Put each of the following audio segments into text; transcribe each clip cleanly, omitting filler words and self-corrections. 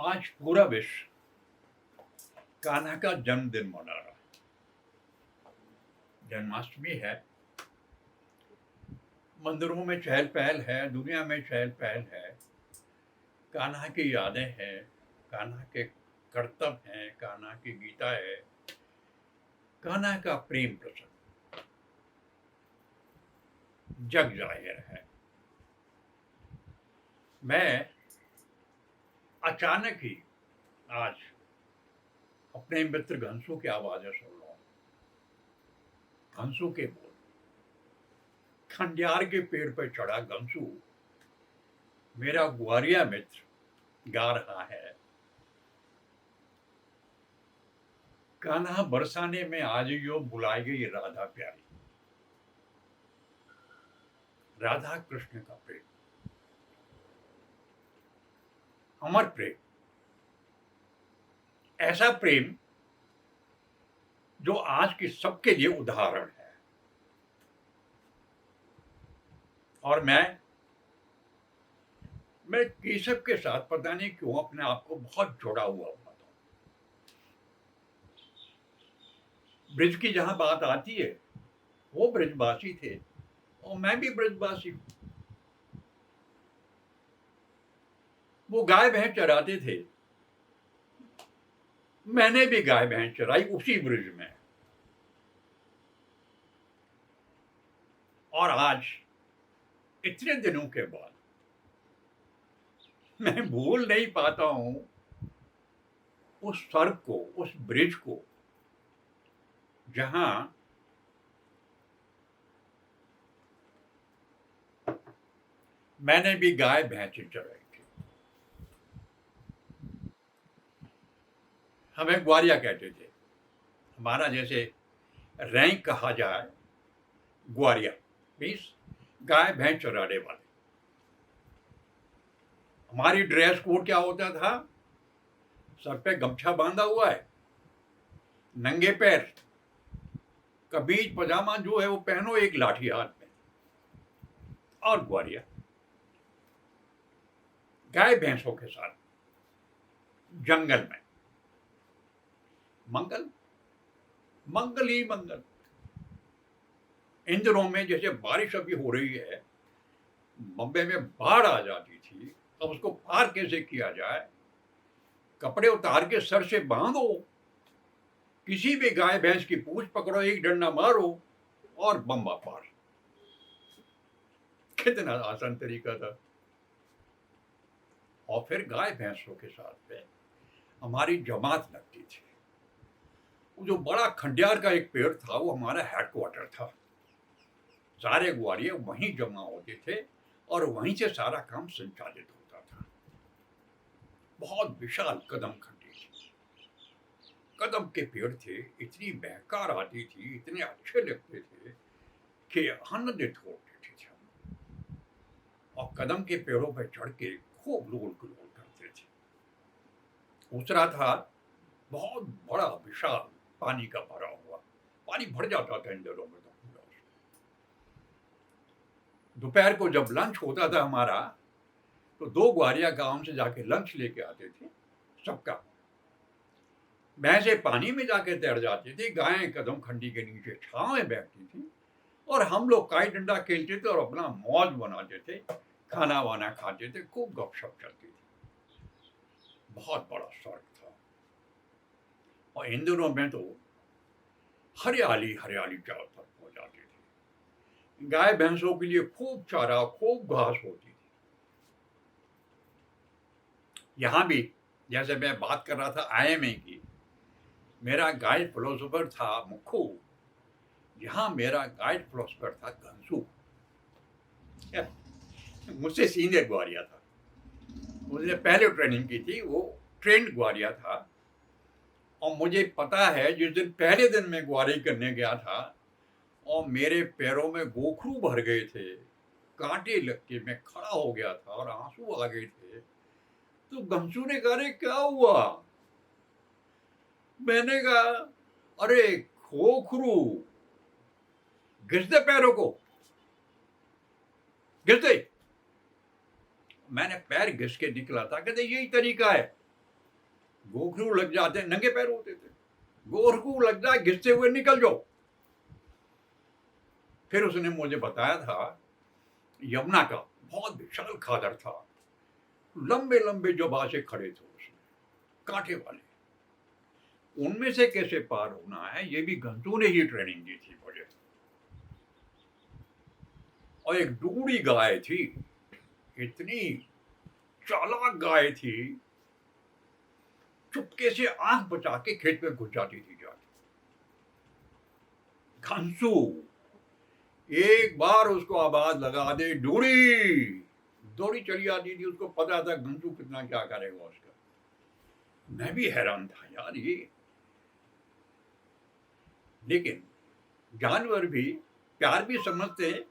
आज पूरा विश्व कान्हा का जन्मदिन मना रहा है। जन्माष्टमी है, मंदिरों में चहल पहल है, दुनिया में चहल पहल है। कान्हा की यादें हैं, कान्हा के करतब हैं, कान्हा की गीता है, कान्हा का प्रेम प्रसंग जग जाहिर है। मैं अचानक ही आज अपने मित्र घनसू की आवाजें सुन रहा हूँ। घनसू के बोल, खंडियार के पेड़ पर चढ़ा घनसू, मेरा ग्वारिया मित्र गा रहा है। कान्हा बरसाने में आज यो बुलाई गई राधा प्यारी। राधा कृष्ण का प्रेम, अमर प्रेम, ऐसा प्रेम जो आज के सबके लिए उदाहरण है। और मैं केशव के साथ पता नहीं क्यों अपने आप को बहुत जुड़ा हुआ पाता हूं। ब्रिज की जहां बात आती है, वो ब्रिजवासी थे और मैं भी ब्रिजवासी हूं। वो गाय भैंस चराते थे, मैंने भी गाय भैंस चराई उसी ब्रिज में। और आज इतने दिनों के बाद मैं भूल नहीं पाता हूं उस सड़क को, उस ब्रिज को, जहां मैंने भी गाय भैंस चराई थी। हमें ग्वारिया कहते थे, हमारा जैसे रैंक कहा जाए ग्वारिया मीन्स गाय भैंस चराने वाले। हमारी ड्रेस कोड क्या होता था? सर पे गमछा बांधा हुआ है, नंगे पैर, कमीज पजामा जो है वो पहनो, एक लाठी हाथ में, और ग्वारिया गाय भैंसों के साथ जंगल में। मंगल मंगल ही मंगल। इन दिनों में जैसे बारिश अभी हो रही है, बम्बे में बाढ़ आ जाती थी, अब उसको पार कैसे किया जाए? कपड़े उतार के सर से बांधो, किसी भी गाय भैंस की पूंछ पकड़ो, एक डंडा मारो और बम्बा पार। कितना आसान तरीका था। और फिर गाय भैंसों के साथ में हमारी जमात लगती थी। वो जो बड़ा खंडियार का एक पेड़ था, वो हमारा हेडक्वार्टर था। सारे ग्वारिया वहीं जमा होते थे और वहीं से सारा काम संचालित होता था। बहुत विशाल कदम खंडी थी, कदम के पेड़ थे, इतनी महकार आती थी, इतने अच्छे लगते थे कि आनंदित हो उठते थे हम। और कदम के पेड़ों पर चढ़ के खूब लोल गुलोल करते थे। दूसरा था बहुत बड़ा विशाल पानी का भरा हुआ, पानी भर जाता था इन दिनों में। दोपहर को जब लंच होता था हमारा, तो दो ग्वारिया गांव से जाके लंच लेके आते थे सबका। भैंसें पानी में जाके तैर जाती थी, गायें कदम खंडी के नीचे छांव में बैठती थी, और हम लोग काई डंडा खेलते थे और अपना मौज बनाते थे, खाना वाना खाते थे, खूब गपशप चलती थी। बहुत बड़ा सड़क था। और इन दिनों में तो हरियाली हरियाली चारों तरफ हो जाती थी। गाय भैंसों के लिए खूब चारा, खूब घास होती थी। यहां भी जैसे मैं बात कर रहा था IMA की, मेरा गाइड फिलोसोफर था मुखू, यहां मेरा गाइड फिलोसोफर था घनसू। मुझसे सीनियर ग्वारिया था, उसने पहले ट्रेनिंग की थी, वो ट्रेंड ग्वारिया था। और मुझे पता है जिस दिन पहले दिन मैं ग्वारी करने गया था और मेरे पैरों में गोखरू भर गए थे, कांटे लग के मैं खड़ा हो गया था और आंसू आ गए थे, तो घनसू ने कहा, अरे क्या हुआ? मैंने कहा, अरे खोखरू, घिस दे पैरों को, घिस दे। मैंने पैर घिस के निकला था, कहते यही तरीका है। गोखरू लग जाते, नंगे पैर होते थे, गोखरू लग जाए घिसते हुए निकल जाओ। फिर उसने मुझे बताया था यमुना का बहुत विशाल खादर था, लंबे लंबे जबासे खड़े थे उसमें, कांटे वाले, उनमें से कैसे पार होना है ये भी घंटू ने ही ट्रेनिंग दी थी मुझे। और एक डूडी गाय थी, इतनी चालाक गाय थी, चुपके से आंख बचा के खेत में घुस जाती थी जाके। घंसू एक बार उसको आवाज लगा दे डूडी, दौड़ी चली आती थी, उसको पता था घंसू कितना क्या करेगा उसका। मैं भी हैरान था यार ये, लेकिन जानवर भी प्यार भी समझते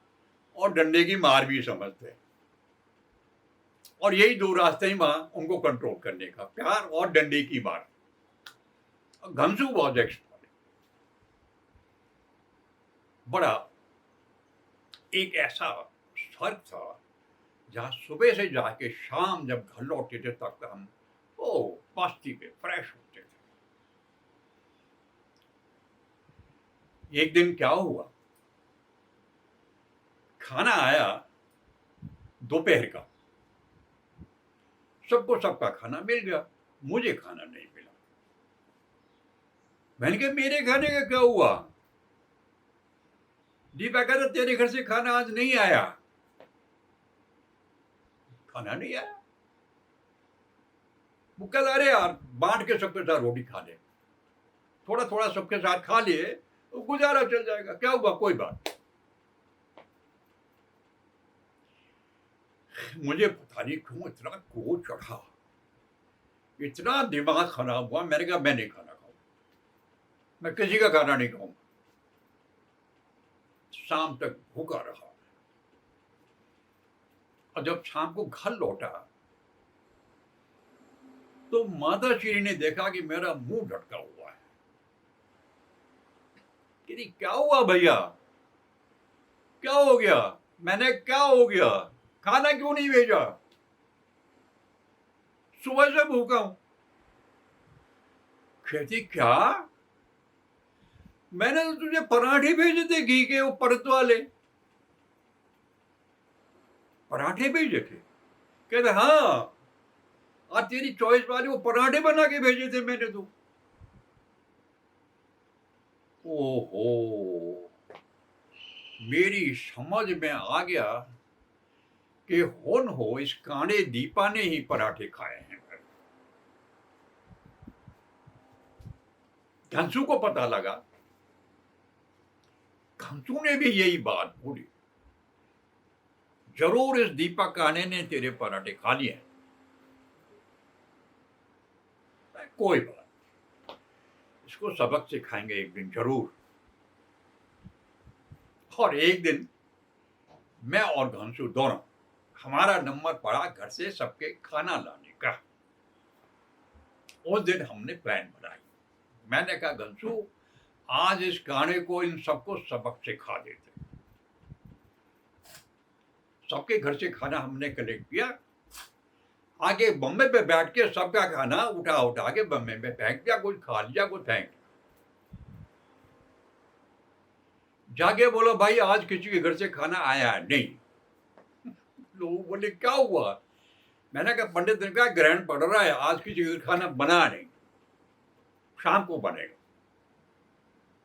और डंडे की मार भी समझते, और यही दो रास्ते ही वहां उनको कंट्रोल करने का, प्यार और डंडे की मार। घंसू वॉज एक्सपर्ट। बड़ा एक ऐसा स्वर्ग था जहां सुबह से जाके शाम जब घर लौटते थे तक हम मस्ती पे फ्रेश होते थे। एक दिन क्या हुआ, खाना आया दोपहर का, सबको सबका खाना मिल गया, मुझे खाना नहीं मिला। मैंने कहा मेरे खाने का क्या हुआ? दीपा कहता तेरे घर से खाना आज नहीं आया। खाना नहीं आया? वो कहता अरे यार बांट के सबके साथ रोटी खा ले, थोड़ा थोड़ा सबके साथ खा लिए तो गुजारा चल जाएगा, क्या हुआ, कोई बात। मुझे पता नहीं क्यों इतना क्रोध चढ़ा, इतना दिमाग खराब हुआ। मैंने कहा मैं नहीं खाना खाऊंगा, मैं किसी का खाना नहीं खाऊंगा। शाम तक भूखा रहा, और जब शाम को घर लौटा तो माता श्री ने देखा कि मेरा मुंह ढटका हुआ है। कि क्या हुआ भैया, क्या हो गया? मैंने क्या हो गया, खाना क्यों नहीं भेजा? सुबह से भूखा हूं। कहती क्या? मैंने तो तुझे पराठे भेजे थे घी के, वो परत वाले पराठे भेजे थे। कहते हाँ, आज तेरी चॉइस वाले वो पराठे बना के भेजे थे मैंने तो। ओहो, मेरी समझ में आ गया कि हो इस कांडे दीपा ने ही पराठे खाए हैं। घंसू को पता लगा, घंसू ने भी यही बात बोली, जरूर इस दीपा काने ने तेरे पराठे खा लिए। कोई बात, इसको सबक सिखाएंगे एक दिन जरूर। और एक दिन मैं और घंसू दोनों, हमारा नंबर पड़ा घर से सबके खाना लाने का। उस दिन हमने प्लान बनाई। मैंने कहा घंसू आज इस गाने को इन सबको सबक सिखा देते। सबके घर से खाना हमने कलेक्ट किया, आगे बम्बे पे बैठ के सबका खाना उठा उठा के बम्बे में फेंक दिया, कुछ खा लिया कुछ फेंक दिया। जाके बोलो भाई आज किसी के घर से खाना आया नहीं। लोग बोले क्या हुआ? मैंने कहा पंडित ने कहा ग्रहण पड़ रहा है, आज किसी के घर खाना बना नहीं, शाम को बनेगा।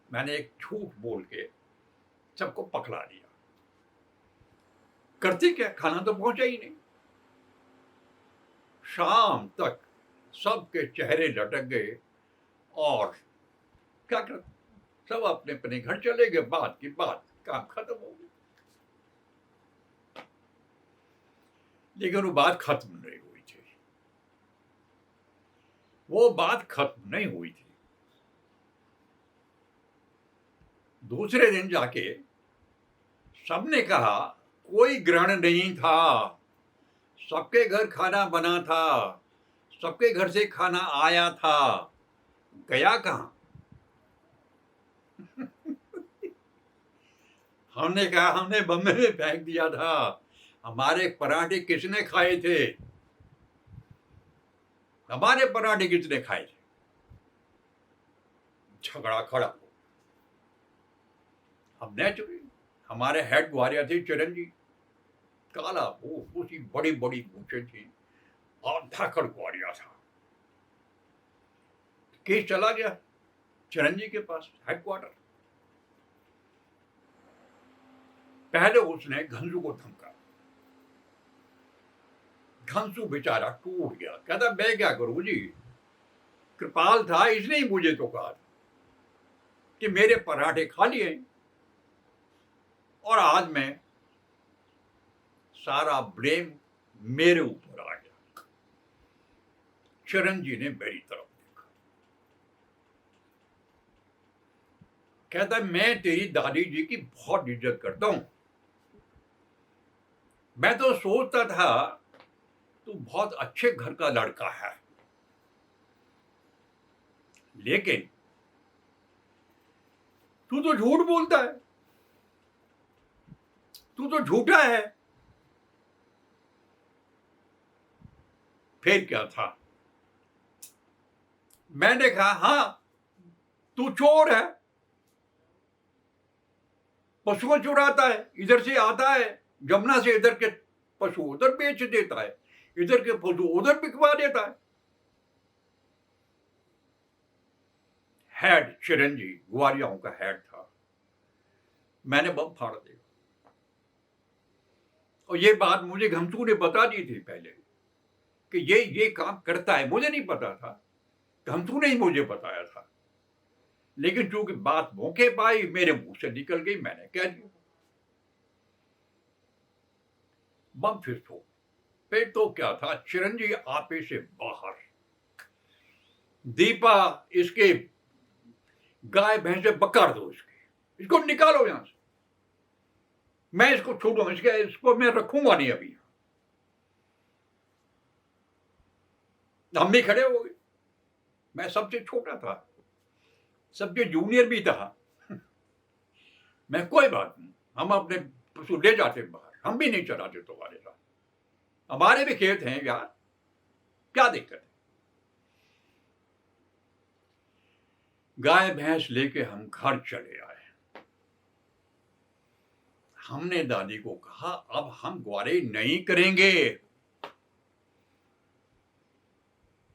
मैंने एक झूठ बोल के सबको पकड़ा दिया। करते क्या, खाना तो पहुंचा ही नहीं। शाम तक सबके चेहरे लटक गए और क्या कर, सब अपने अपने घर चले गए। बात की बात, काम खत्म हो गया। लेकिन वो बात खत्म नहीं हुई थी, वो बात खत्म नहीं हुई थी। दूसरे दिन जाके सबने कहा कोई ग्रहण नहीं था, सबके घर खाना बना था, सबके घर से खाना आया था, गया कहां? हमने कहा हमने बम्बे में फेंक दिया था। हमारे पराठे किसने खाए थे? हमारे पराठे किसने खाए थे? झगड़ा खड़ा हो। अब नेचुरली हमारे हेड ग्वालियर थे चिरंजीव, काला वो उसकी बड़ी बड़ी मूछें थी और धाकड़ ग्वालियर था। केस चला गया चिरंजीव के पास हेडक्वार्टर। पहले उसने घंसू को धमका, घंसू बेचारा टूट गया, कहता मैं क्या करूं जी, कृपाल था इसने ही मुझे तो कहा कि मेरे पराठे खा लिए और आज मैं सारा ब्लेम मेरे ऊपर आ गया। चिरंजीव ने मेरी तरफ देखा, कहता मैं तेरी दादी जी की बहुत इज्जत करता हूं, मैं तो सोचता था तू बहुत अच्छे घर का लड़का है, लेकिन तू तो झूठ बोलता है, तू तो झूठा है। फिर क्या था, मैंने कहा हां तू चोर है, पशुओं चुराता है, इधर से आता है जमुना से, इधर के पशु उधर बेच देता है, इधर के पशु उधर बिकवा देता है। हेड चिरंजीव ग्वालियरों का हेड था, मैंने बम फाड़ दिया। और ये बात मुझे घमसू ने बता दी थी पहले कि ये काम करता है, मुझे नहीं पता था, घमसू ने ही मुझे बताया था। लेकिन चूंकि बात मौके पाई मेरे मुंह से निकल गई, मैंने कह दिया। बम फिर तो क्या था, चिरंजीव आपे से बाहर, दीपा इसके गाय भैंसे बकार दो, इसको निकालो यहां से, मैं इसको छोड़ूंगा, इसको मैं रखूंगा नहीं अभी। हम भी खड़े हो गए, मैं सबसे छोटा था, सबसे जूनियर भी था। मैं कोई बात नहीं, हम अपने पशु ले जाते बाहर, हम भी नहीं चलाते तुम्हारे साथ, हमारे भी खेत हैं यार, क्या दिक्कत है। गाय भैंस लेके हम घर चले आए। हमने दादी को कहा अब हम ग्वारे नहीं करेंगे।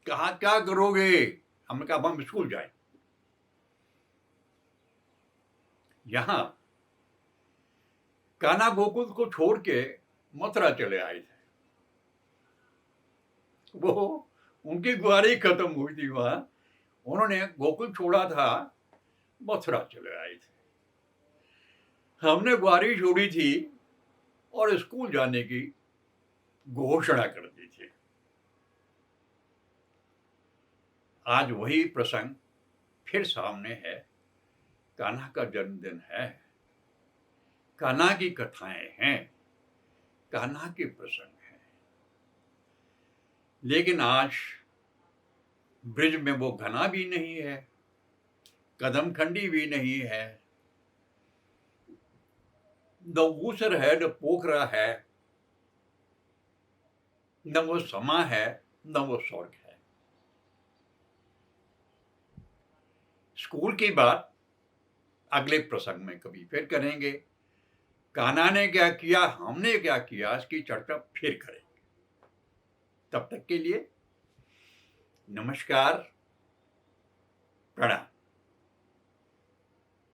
कहा क्या करोगे, हमने कहा हम स्कूल जाए। यहां कान्हा गोकुल को छोड़ के मथुरा चले आए थे, वो उनकी ग्वारी खत्म हुई थी वहां, उन्होंने गोकुल छोड़ा था, मथुरा चले आए थे। हमने ग्वारी छोड़ी थी और स्कूल जाने की घोषणा कर दी थी। आज वही प्रसंग फिर सामने है, कान्हा का जन्मदिन है, कान्हा की कथाएं हैं, कान्हा के प्रसंग हैं, लेकिन आज ब्रिज में वो घना भी नहीं है, कदम खंडी भी नहीं है, न ऊसर है, न पोखरा है, न वो समा है, न वो स्वर्ग है। स्कूल की बात अगले प्रसंग में कभी फिर करेंगे। कान्हा ने क्या किया, हमने क्या किया, इसकी चर्चा फिर करेंगे। तब तक के लिए नमस्कार, प्रणाम।